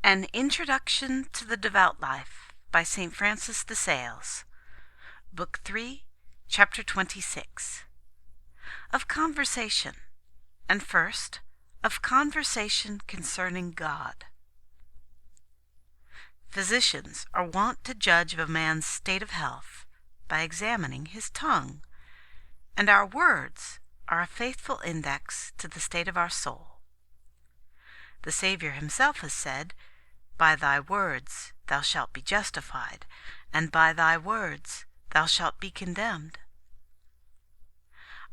An Introduction to the Devout Life by St. Francois de Sales, Book 3, Chapter 26. Of Conversation, and first, of conversation concerning God. Physicians are wont to judge of a man's state of health by examining his tongue, and our words are a faithful index to the state of our soul. The Saviour himself has said, "By thy words thou shalt be justified, and by thy words thou shalt be condemned."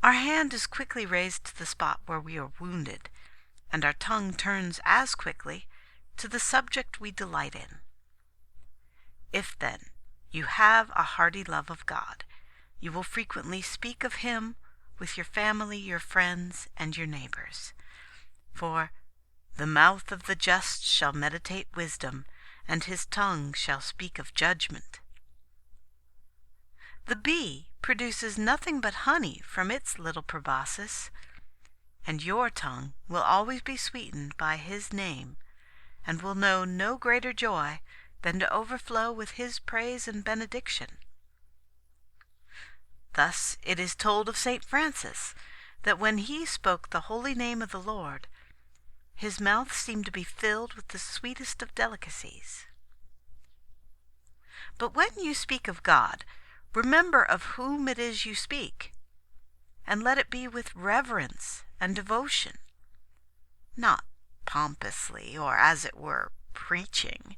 Our hand is quickly raised to the spot where we are wounded, and our tongue turns as quickly to the subject we delight in. If, then, you have a hearty love of God, you will frequently speak of Him with your family, your friends, and your neighbors. For the mouth of the just shall meditate wisdom, and his tongue shall speak of judgment. The bee produces nothing but honey from its little proboscis, and your tongue will always be sweetened by his name, and will know no greater joy than to overflow with his praise and benediction. Thus it is told of St. Francis, that when he spoke the holy name of the Lord, his mouth seemed to be filled with the sweetest of delicacies. But when you speak of God, remember of whom it is you speak, and let it be with reverence and devotion, not pompously or, as it were, preaching,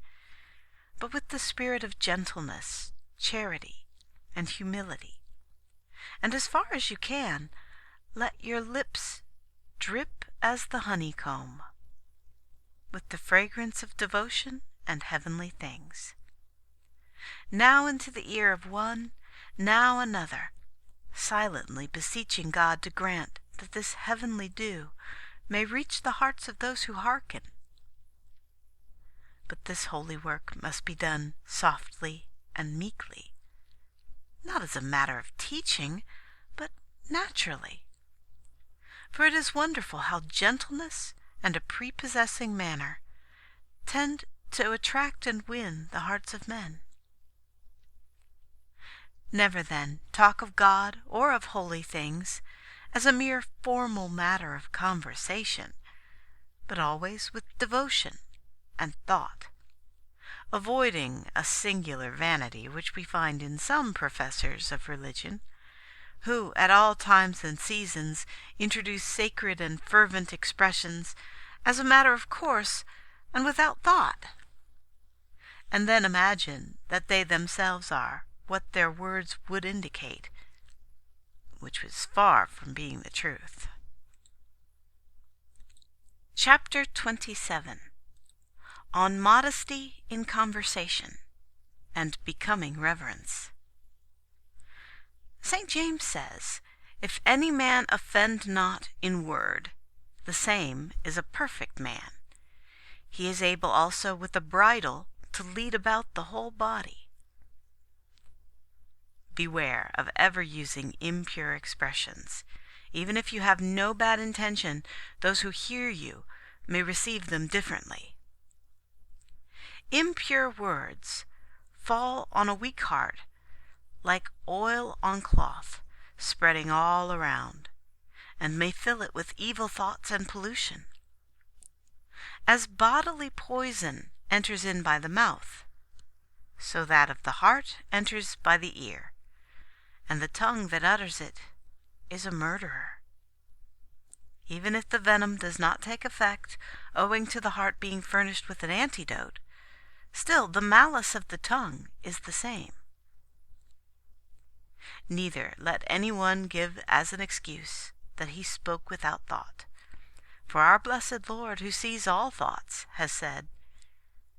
but with the spirit of gentleness, charity, and humility. And as far as you can, let your lips drip as the honeycomb, with the fragrance of devotion and heavenly things. Now into the ear of one, now another, silently beseeching God to grant that this heavenly dew may reach the hearts of those who hearken. But this holy work must be done softly and meekly, not as a matter of teaching, but naturally. For it is wonderful how gentleness and a prepossessing manner tend to attract and win the hearts of men. Never, then, talk of God or of holy things as a mere formal matter of conversation, but always with devotion and thought, avoiding a singular vanity which we find in some professors of religion, who at all times and seasons introduce sacred and fervent expressions as a matter of course and without thought, and then imagine that they themselves are what their words would indicate, which was far from being the truth. Chapter 27. On Modesty in Conversation, and Becoming Reverence. St. James says, "If any man offend not in word, the same is a perfect man. He is able also with a bridle to lead about the whole body." Beware of ever using impure expressions. Even if you have no bad intention, those who hear you may receive them differently. Impure words fall on a weak heart like oil on cloth, spreading all around, and may fill it with evil thoughts and pollution. As bodily poison enters in by the mouth, so that of the heart enters by the ear, and the tongue that utters it is a murderer. Even if the venom does not take effect, owing to the heart being furnished with an antidote, still the malice of the tongue is the same. Neither let any one give as an excuse that he spoke without thought. For our blessed Lord, who sees all thoughts, has said,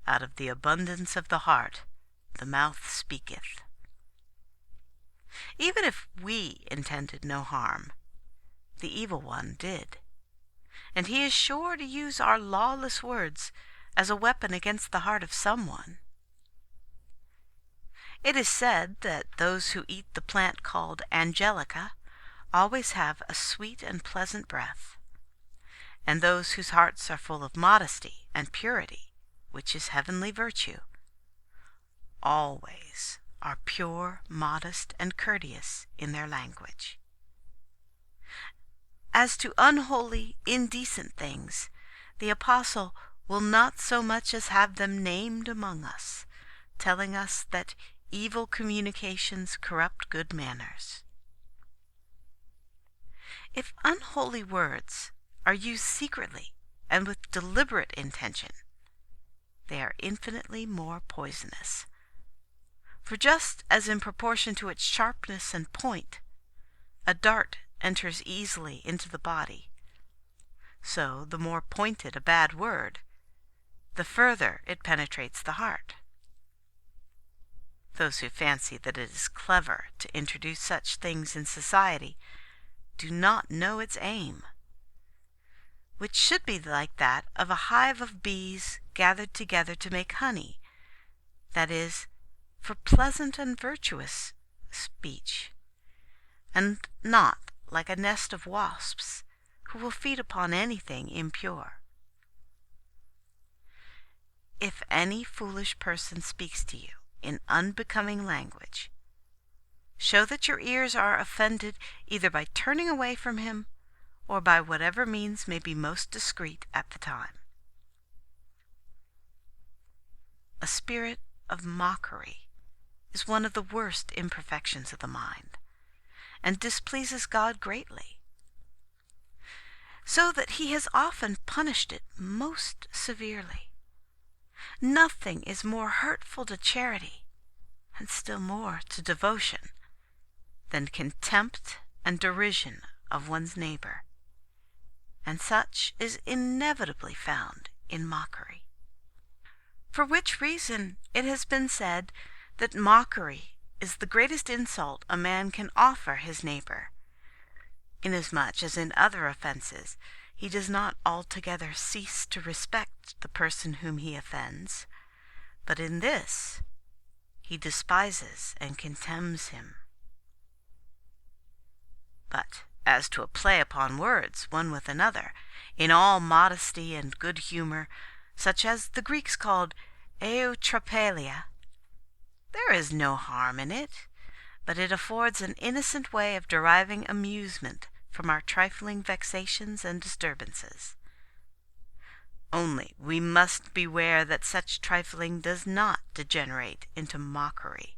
"Out of the abundance of the heart the mouth speaketh." Even if we intended no harm, the evil one did, and he is sure to use our lawless words as a weapon against the heart of someone. It is said that those who eat the plant called angelica always have a sweet and pleasant breath, and those whose hearts are full of modesty and purity which is heavenly virtue, always are pure, modest, and courteous in their language. As to unholy, indecent things, the apostle will not so much as have them named among us, telling us that evil communications corrupt good manners. If unholy words are used secretly and with deliberate intention, they are infinitely more poisonous. For just as in proportion to its sharpness and point, a dart enters easily into the body, so the more pointed a bad word, the further it penetrates the heart. Those who fancy that it is clever to introduce such things in society do not know its aim, which should be like that of a hive of bees gathered together to make honey, that is, for pleasant and virtuous speech, and not like a nest of wasps, who will feed upon anything impure. If any foolish person speaks to you in unbecoming language, show that your ears are offended either by turning away from him or by whatever means may be most discreet at the time. A spirit of mockery is one of the worst imperfections of the mind, and displeases God greatly, so that he has often punished it most severely. Nothing is more hurtful to charity, and still more to devotion, than contempt and derision of one's neighbor, and such is inevitably found in mockery. For which reason it has been said that mockery is the greatest insult a man can offer his neighbor, inasmuch as in other offenses he does not altogether cease to respect the person whom he offends, but in this he despises and contemns him. But as to a play upon words one with another, in all modesty and good humour, such as the Greeks called eutrapelia, there is no harm in it, but it affords an innocent way of deriving amusement from our trifling vexations and disturbances. Only we must beware that such trifling does not degenerate into mockery.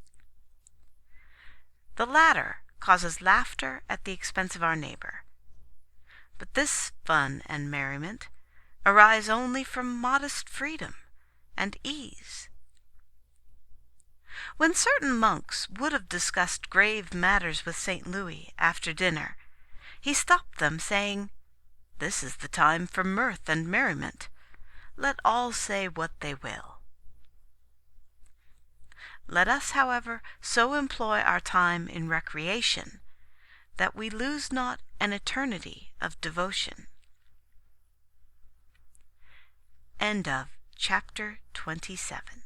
The latter causes laughter at the expense of our neighbor, but this fun and merriment arise only from modest freedom and ease. When certain monks would have discussed grave matters with St. Louis after dinner, he stopped them, saying, "This is the time for mirth and merriment. Let all say what they will." Let us, however, so employ our time in recreation that we lose not an eternity of devotion. End of chapter 27.